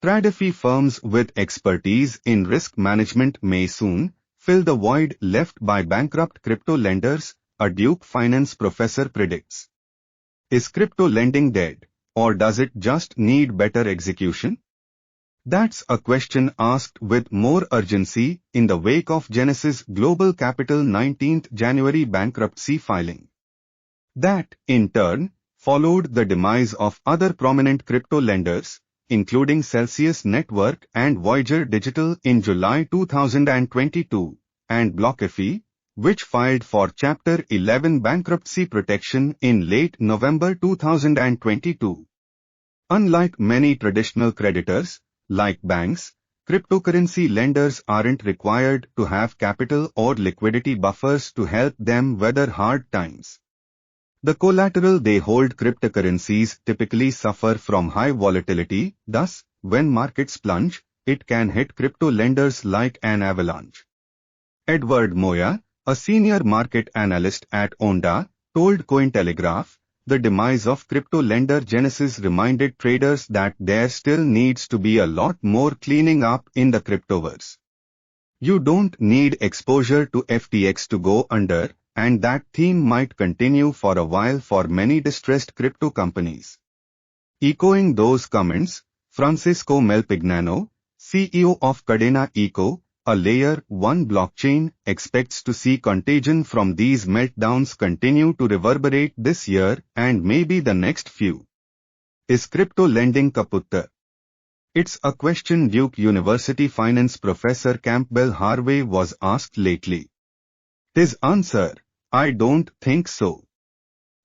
TradFi firms with expertise in risk management may soon fill the void left by bankrupt crypto lenders, a Duke finance professor predicts. Is crypto lending dead, or does it just need better execution? That's a question asked with more urgency in the wake of Genesis Global Capital 19th January bankruptcy filing. That, in turn, followed the demise of other prominent crypto lenders, including Celsius Network and Voyager Digital in July 2022, and BlockFi, which filed for Chapter 11 bankruptcy protection in late November 2022. Unlike many traditional creditors, like banks, cryptocurrency lenders aren't required to have capital or liquidity buffers to help them weather hard times. The collateral they hold, cryptocurrencies, typically suffer from high volatility. Thus, when markets plunge, it can hit crypto lenders like an avalanche. Edward Moya, a senior market analyst at Onda, told Cointelegraph, the demise of crypto lender Genesis reminded traders that there still needs to be a lot more cleaning up in the cryptoverse. You don't need exposure to FTX to go under, and that theme might continue for a while for many distressed crypto companies. Echoing those comments, Francisco Melpignano, CEO of Cadena Eco, a Layer 1 blockchain, expects to see contagion from these meltdowns continue to reverberate this year and maybe the next few. Is crypto lending kaput? It's a question Duke University finance professor Campbell Harvey was asked lately. His answer: I don't think so.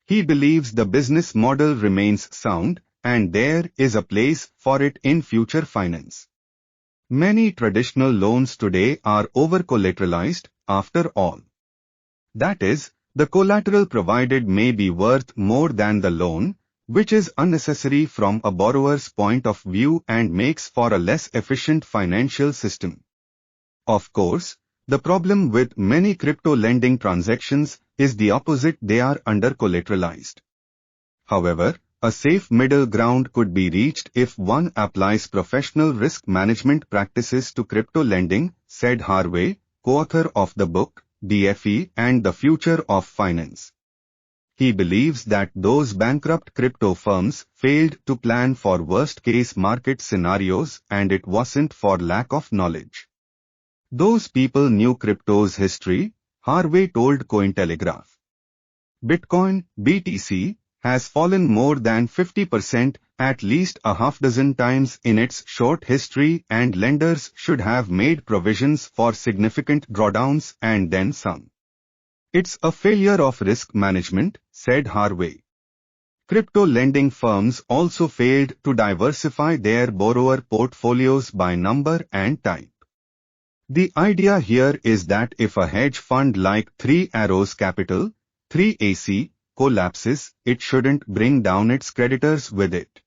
He believes the business model remains sound, and there is a place for it in future finance. Many traditional loans today are over-collateralized, after all. That is, the collateral provided may be worth more than the loan, which is unnecessary from a borrower's point of view and makes for a less efficient financial system. Of course, the problem with many crypto lending transactions is the opposite: they are under-collateralized. However, a safe middle ground could be reached if one applies professional risk management practices to crypto lending, said Harvey, co-author of the book, DFE and the Future of Finance. He believes that those bankrupt crypto firms failed to plan for worst-case market scenarios, and it wasn't for lack of knowledge. Those people knew crypto's history, Harvey told Cointelegraph. Bitcoin, BTC, has fallen more than 50% at least a half-dozen times in its short history, and lenders should have made provisions for significant drawdowns and then some. It's a failure of risk management, said Harvey. Crypto lending firms also failed to diversify their borrower portfolios by number and type. The idea here is that if a hedge fund like Three Arrows Capital, 3AC, collapses, it shouldn't bring down its creditors with it.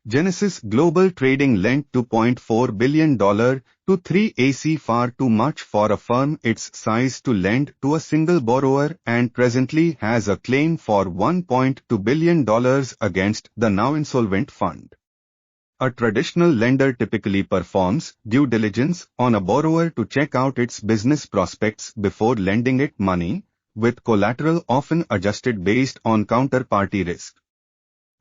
Genesis Global Trading lent $2.4 billion to 3AC, far too much for a firm its size to lend to a single borrower, and presently has a claim for $1.2 billion against the now insolvent fund. A traditional lender typically performs due diligence on a borrower to check out its business prospects before lending it money, with collateral often adjusted based on counterparty risk.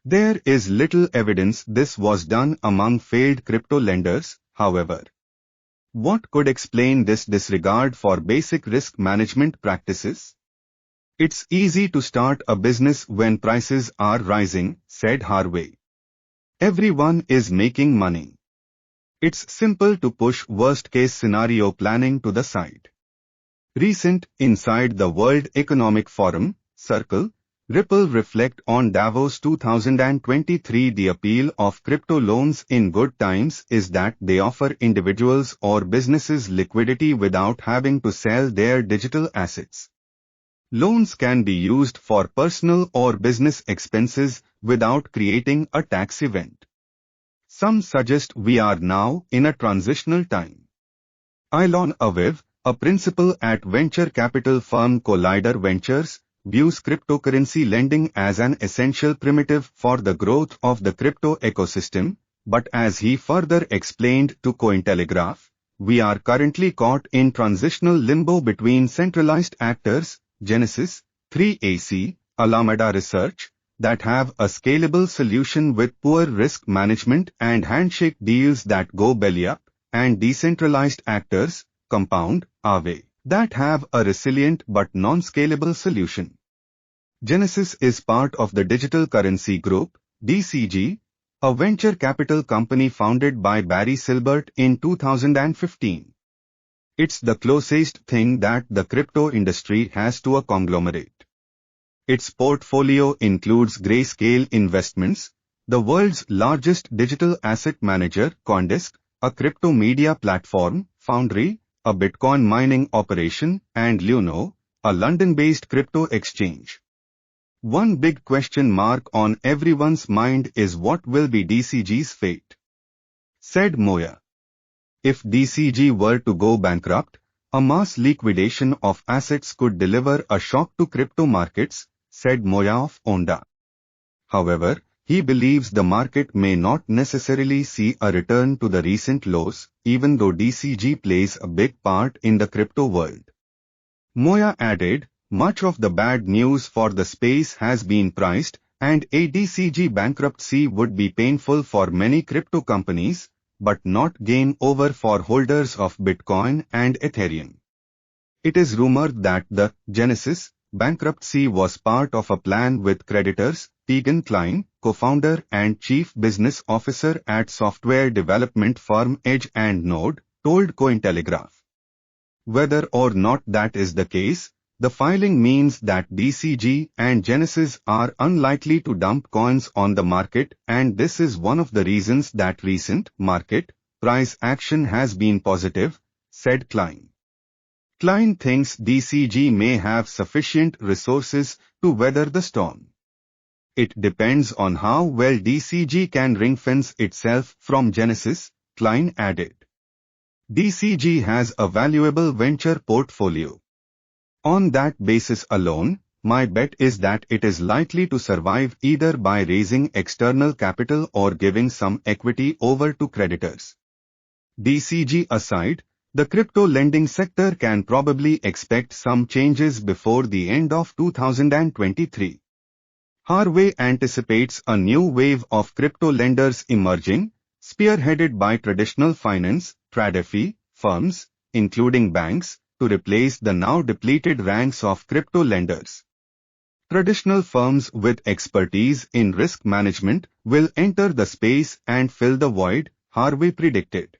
There is little evidence this was done among failed crypto lenders, however. What could explain this disregard for basic risk management practices? It's easy to start a business when prices are rising, said Harvey. Everyone is making money. It's simple to push worst-case scenario planning to the side. Recent Inside the World Economic Forum, Circle, Ripple reflect on Davos 2023. The appeal of crypto loans in good times is that they offer individuals or businesses liquidity without having to sell their digital assets. Loans can be used for personal or business expenses without creating a tax event. Some suggest we are now in a transitional time. Ilon Aviv, a principal at venture capital firm Collider Ventures, views cryptocurrency lending as an essential primitive for the growth of the crypto ecosystem, but as he further explained to Cointelegraph, we are currently caught in transitional limbo between centralized actors, Genesis, 3AC, Alameda Research, that have a scalable solution with poor risk management and handshake deals that go belly up, and decentralized actors, Compound, Aave, that have a resilient but non-scalable solution. Genesis is part of the Digital Currency Group, DCG, a venture capital company founded by Barry Silbert in 2015. It's the closest thing that the crypto industry has to a conglomerate. Its portfolio includes Grayscale Investments, the world's largest digital asset manager, CoinDesk, a crypto media platform, Foundry, a Bitcoin mining operation, and Luno, a London-based crypto exchange. One big question mark on everyone's mind is what will be DCG's fate, said Moya. If DCG were to go bankrupt, a mass liquidation of assets could deliver a shock to crypto markets, said Moya of Onda. However, he believes the market may not necessarily see a return to the recent lows, even though DCG plays a big part in the crypto world. Moya added, much of the bad news for the space has been priced, and a DCG bankruptcy would be painful for many crypto companies, but not game over for holders of Bitcoin and Ethereum. It is rumored that the Genesis bankruptcy was part of a plan with creditors. Tegan Klein, co-founder and chief business officer at software development firm Edge and Node, told Cointelegraph. Whether or not that is the case, the filing means that DCG and Genesis are unlikely to dump coins on the market, and this is one of the reasons that recent market price action has been positive, said Klein. Klein thinks DCG may have sufficient resources to weather the storm. It depends on how well DCG can ring-fence itself from Genesis, Klein added. DCG has a valuable venture portfolio. On that basis alone, my bet is that it is likely to survive either by raising external capital or giving some equity over to creditors. DCG aside, the crypto lending sector can probably expect some changes before the end of 2023. Harvey anticipates a new wave of crypto lenders emerging, spearheaded by traditional finance, TradFi, firms, including banks, to replace the now depleted ranks of crypto lenders. Traditional firms with expertise in risk management will enter the space and fill the void, Harvey predicted.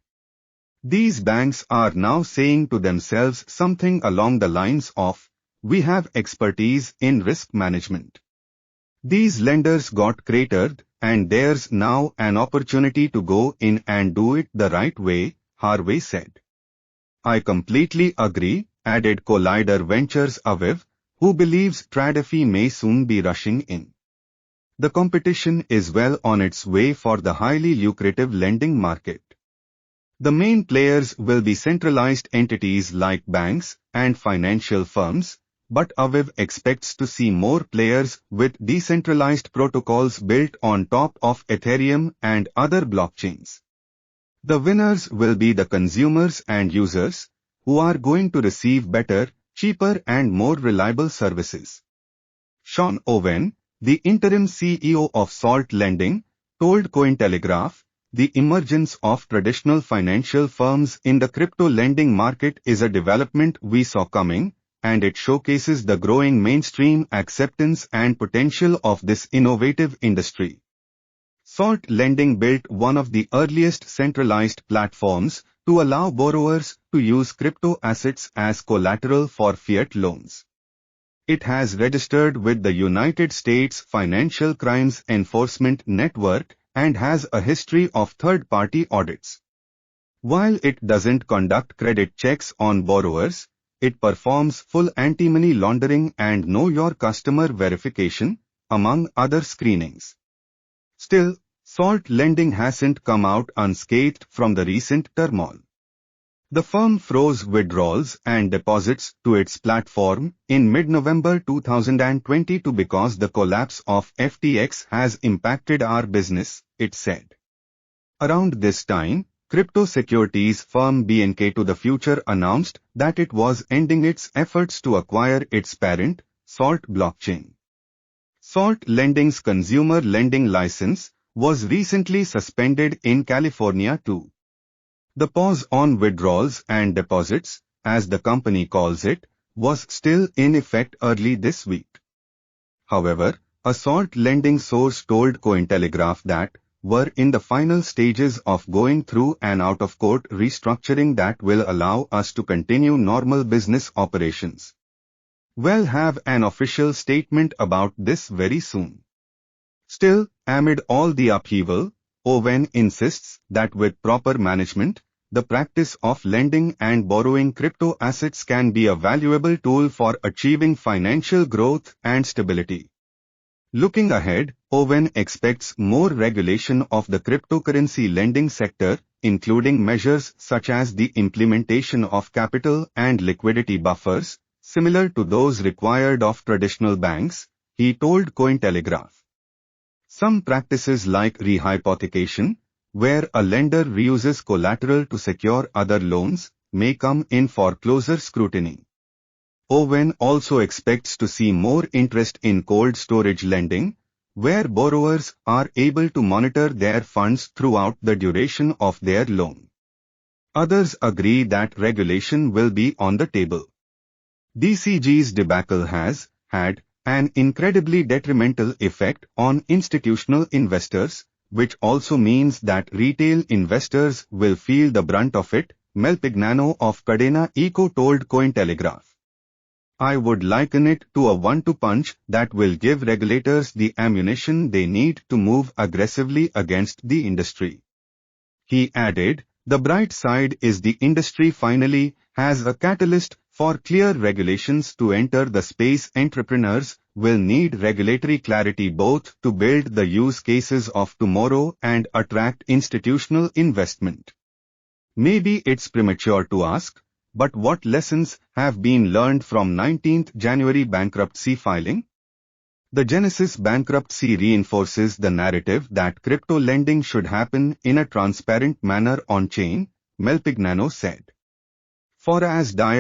These banks are now saying to themselves something along the lines of, "We have expertise in risk management." These lenders got cratered, and there's now an opportunity to go in and do it the right way, Harvey said. I completely agree, added Collider Ventures Aviv, who believes TradFi may soon be rushing in. The competition is well on its way for the highly lucrative lending market. The main players will be centralized entities like banks and financial firms, but Aviv expects to see more players with decentralized protocols built on top of Ethereum and other blockchains. The winners will be the consumers and users, who are going to receive better, cheaper and more reliable services. Sean Owen, the interim CEO of Salt Lending, told Cointelegraph, the emergence of traditional financial firms in the crypto lending market is a development we saw coming, and it showcases the growing mainstream acceptance and potential of this innovative industry. Salt Lending built one of the earliest centralized platforms to allow borrowers to use crypto assets as collateral for fiat loans. It has registered with the United States Financial Crimes Enforcement Network and has a history of third-party audits. While it doesn't conduct credit checks on borrowers, it performs full anti-money laundering and know your customer verification, among other screenings. Still, Salt Lending hasn't come out unscathed from the recent turmoil. The firm froze withdrawals and deposits to its platform in mid-November 2022 because the collapse of FTX has impacted our business, it said. Around this time, crypto securities firm BNK to the Future announced that it was ending its efforts to acquire its parent, Salt blockchain. Salt Lending's consumer lending license was recently suspended in California too. The pause on withdrawals and deposits, as the company calls it, was still in effect early this week. However, a Salt lending source told Cointelegraph that we're in the final stages of going through an out-of-court restructuring that will allow us to continue normal business operations. We'll have an official statement about this very soon. Still, amid all the upheaval, Owen insists that with proper management, the practice of lending and borrowing crypto assets can be a valuable tool for achieving financial growth and stability. Looking ahead, Owen expects more regulation of the cryptocurrency lending sector, including measures such as the implementation of capital and liquidity buffers, similar to those required of traditional banks, he told Cointelegraph. Some practices like rehypothecation, where a lender reuses collateral to secure other loans, may come in for closer scrutiny. Owen also expects to see more interest in cold storage lending, where borrowers are able to monitor their funds throughout the duration of their loan. Others agree that regulation will be on the table. DCG's debacle has had an incredibly detrimental effect on institutional investors, which also means that retail investors will feel the brunt of it, Mel Pignano of Cadena Eco told Cointelegraph. I would liken it to a one-two punch that will give regulators the ammunition they need to move aggressively against the industry. He added, the bright side is the industry finally has a catalyst for clear regulations to enter the space. Entrepreneurs will need regulatory clarity both to build the use cases of tomorrow and attract institutional investment. Maybe it's premature to ask, but what lessons have been learned from 19th January bankruptcy filing? The Genesis bankruptcy reinforces the narrative that crypto lending should happen in a transparent manner on-chain, Mel Pignano said. For as dire